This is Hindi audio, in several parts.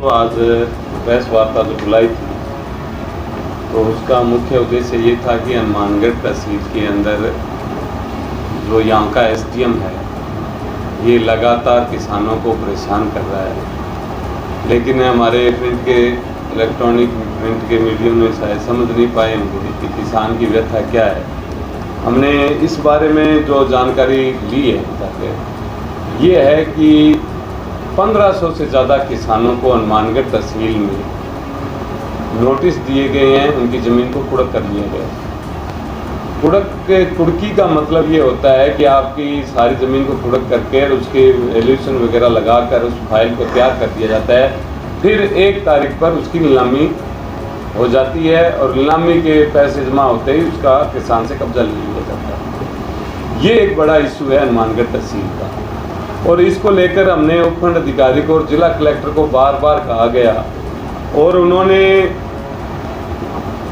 को आज प्रेस वार्ता जो बुलाई थी, तो उसका मुख्य उद्देश्य ये था कि हनुमानगढ़ तहसील के अंदर जो यहाँ का एसडीएम है, ये लगातार किसानों को परेशान कर रहा है। लेकिन हमारे प्रिंट के इलेक्ट्रॉनिक प्रिंट के मीडियम में शायद समझ नहीं पाए होंगे कि किसान की व्यथा क्या है। हमने इस बारे में जो जानकारी ली है ये है कि 1500 से ज़्यादा किसानों को हनुमानगढ़ तहसील में नोटिस दिए गए हैं, उनकी ज़मीन को कुड़क कर लिया गया। कुड़की का मतलब ये होता है कि आपकी सारी ज़मीन को कुड़क करके उसके एल्यूशन वगैरह लगाकर उस फाइल को तैयार कर दिया जाता है। फिर 1 तारीख पर उसकी नीलामी हो जाती है और नीलामी के पैसे जमा होते ही उसका किसान से कब्जा ले लिया जाता है। ये एक बड़ा इशू है हनुमानगढ़ तहसील का, और इसको लेकर हमने उपखंड अधिकारी को और जिला कलेक्टर को बार बार कहा गया और उन्होंने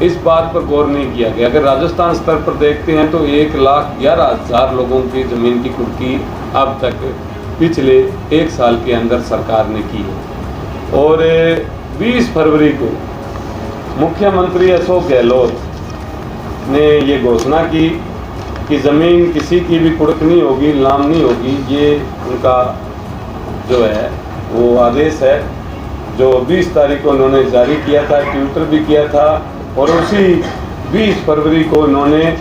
इस बात पर गौर नहीं किया गया। अगर राजस्थान स्तर पर देखते हैं तो 1,11,000 लोगों की ज़मीन की कुर्की अब तक पिछले 1 साल के अंदर सरकार ने की है। और 20 फरवरी को मुख्यमंत्री अशोक गहलोत ने ये घोषणा की कि ज़मीन किसी की भी कुड़क नहीं होगी, नीलाम नहीं होगी। ये उनका जो है वो आदेश है जो 20 तारीख को उन्होंने जारी किया था, ट्विटर भी किया था। और उसी 20 फरवरी को उन्होंने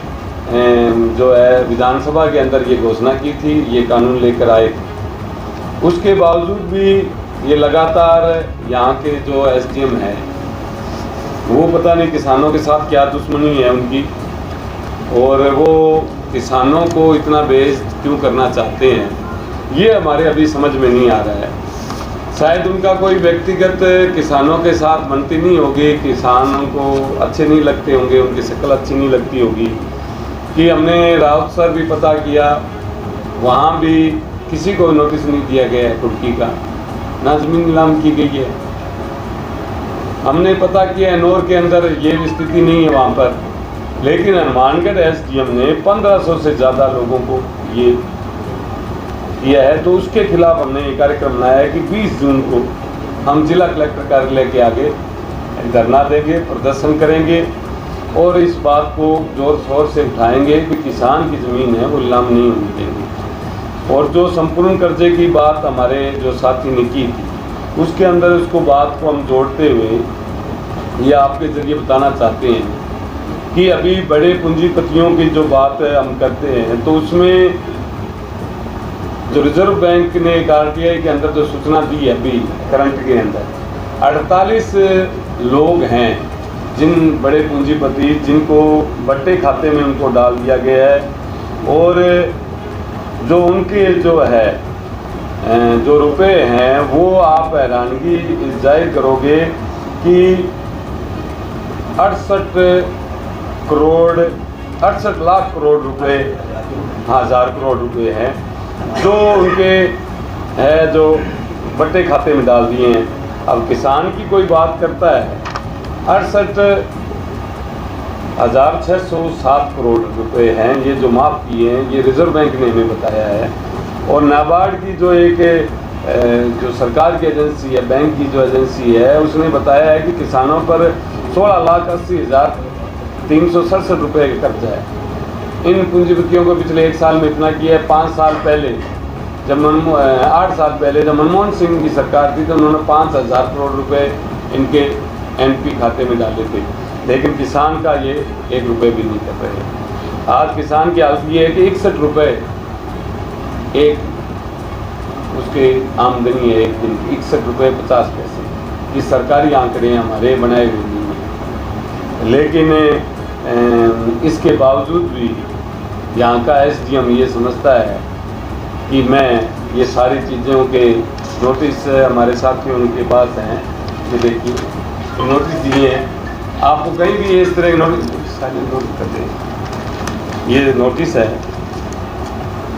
जो है विधानसभा के अंदर ये घोषणा की थी, ये कानून लेकर आए थे। उसके बावजूद भी ये लगातार यहाँ के जो एसडीएम है वो पता नहीं किसानों के साथ क्या दुश्मनी है उनकी, और वो किसानों को इतना बेइज्जत क्यों करना चाहते हैं, ये हमारे अभी समझ में नहीं आ रहा है। शायद उनका कोई व्यक्तिगत किसानों के साथ बनती नहीं होगी, किसानों को अच्छे नहीं लगते होंगे, उनकी शक्ल अच्छी नहीं लगती होगी। कि हमने राउत सर भी पता किया, वहाँ भी किसी को नोटिस नहीं दिया गया है कुर्की का, ना ज़मीन नीलाम की गई है। हमने पता किया एनोर के अंदर ये स्थिति नहीं है वहाँ पर, लेकिन हनुमानगढ़ एसडीएम ने 1500 से ज़्यादा लोगों को ये किया है। तो उसके खिलाफ हमने ये कार्यक्रम बनाया है कि 20 जून को हम जिला कलेक्टर कार्यालय के आगे धरना देंगे, प्रदर्शन करेंगे और इस बात को जोर शोर से उठाएंगे कि किसान की ज़मीन है वो नीलाम नहीं होनी देंगे। और जो संपूर्ण कर्जे की बात हमारे जो साथी ने की थी, उसके अंदर उसको बात को हम जोड़ते हुए ये आपके ज़रिए बताना चाहते हैं कि अभी बड़े पूंजीपतियों की जो बात हम करते हैं तो उसमें जो रिजर्व बैंक ने आरटीआई के अंदर जो सूचना दी है अभी करंट के अंदर 48 लोग हैं जिन बड़े पूंजीपति जिनको बट्टे खाते में उनको डाल दिया गया है। और जो उनके जो है जो रुपए हैं वो आप हैरानगी जाहिर करोगे कि 68 लाख करोड़ रुपए, 1000 करोड़ रुपए हैं जो उनके है जो बट्टे खाते में डाल दिए हैं। अब किसान की कोई बात करता है, 68,607 करोड़ रुपए हैं ये जो माफ़ किए हैं, ये रिजर्व बैंक ने हमें बताया है। और नाबार्ड की जो एक जो सरकार की एजेंसी है, बैंक की जो एजेंसी है, उसने बताया है कि किसानों पर 16,80,367 रुपये का कर्जा है। इन पूंजीपतियों को पिछले 1 साल में इतना किया है। 5 साल पहले जब 8 साल पहले जब मनमोहन सिंह की सरकार थी तो उन्होंने 5,000 करोड़ रुपए इनके एनपी खाते में डाले थे, लेकिन किसान का ये 1 रुपये भी नहीं कर रहे। आज किसान की हालत ये है कि 61 रुपये एक उसके आमदनी है एक दिन की, 61 रुपये 50 पैसे। ये सरकारी आंकड़े हैं, हमारे बनाए हुए नहीं हैं। लेकिन इसके बावजूद भी यहाँ का एसडीएम ये समझता है कि मैं ये सारी चीज़ों के नोटिस हमारे साथियों उनके पास हैं, ये देखिए नोटिस दिए हैं। आपको कहीं भी इस तरह के नोटिस कर दें, ये नोटिस है।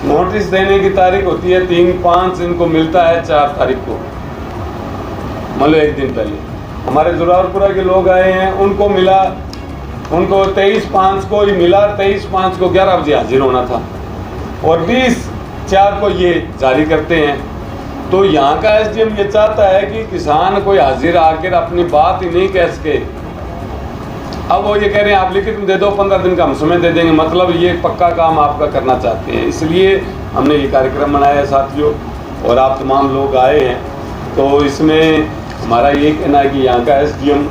नोटिस देने की तारीख होती है 3-5, इनको मिलता है 4 तारीख को, मतलब 1 दिन पहले। हमारे जोरावरपुरा के लोग आए हैं, उनको मिला, उनको 23/5 को ही मिला, 23/5 को 11 बजे हाजिर होना था और 20/4 को ये जारी करते हैं। तो यहाँ का एसडीएम ये चाहता है कि किसान कोई हाजिर आकर अपनी बात ही नहीं कह सके। अब वो ये कह रहे हैं आप लिखित में दे दो, 15 दिन का हम समय दे देंगे, मतलब ये पक्का काम आपका करना चाहते हैं। इसलिए हमने ये कार्यक्रम बनाया है साथियों, और आप तमाम लोग आए हैं। तो इसमें हमारा ये कहना है कि यहाँ का एसडीएम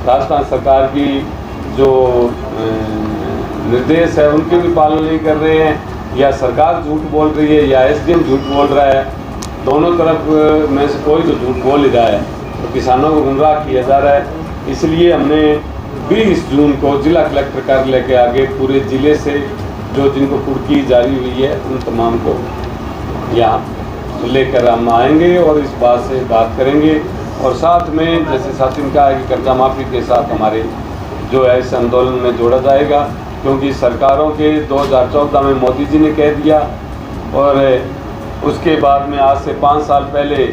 राजस्थान सरकार की जो निर्देश है उनकी भी पालन नहीं कर रहे हैं, या सरकार झूठ बोल रही है या एसडीएम झूठ बोल रहा है। दोनों तरफ में से कोई तो झूठ बोल ही रहा है, तो किसानों को गुमराह किया जा रहा है। इसलिए हमने 20 जून को जिला कलेक्टर कार्यालय के आगे पूरे ज़िले से जो जिनको कुर्की जारी हुई है उन तमाम को यहाँ लेकर हम आएंगे और इस बात से बात करेंगे। और साथ में जैसे साथी ने कहा है कि कर्जा माफ़ी के साथ हमारे जो है इस आंदोलन में जोड़ा जाएगा, क्योंकि सरकारों के 2014 में मोदी जी ने कह दिया, और उसके बाद में आज से 5 साल पहले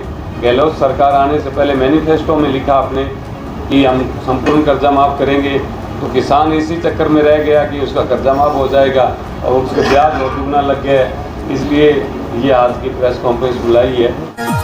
गहलोत सरकार आने से पहले मैनिफेस्टो में लिखा आपने कि हम संपूर्ण कर्जा माफ़ करेंगे। तो किसान इसी चक्कर में रह गया कि उसका कर्जा माफ़ हो जाएगा और उसके ब्याज और दुगना लग गया है। इसलिए ये आज की प्रेस कॉन्फ्रेंस बुलाई है।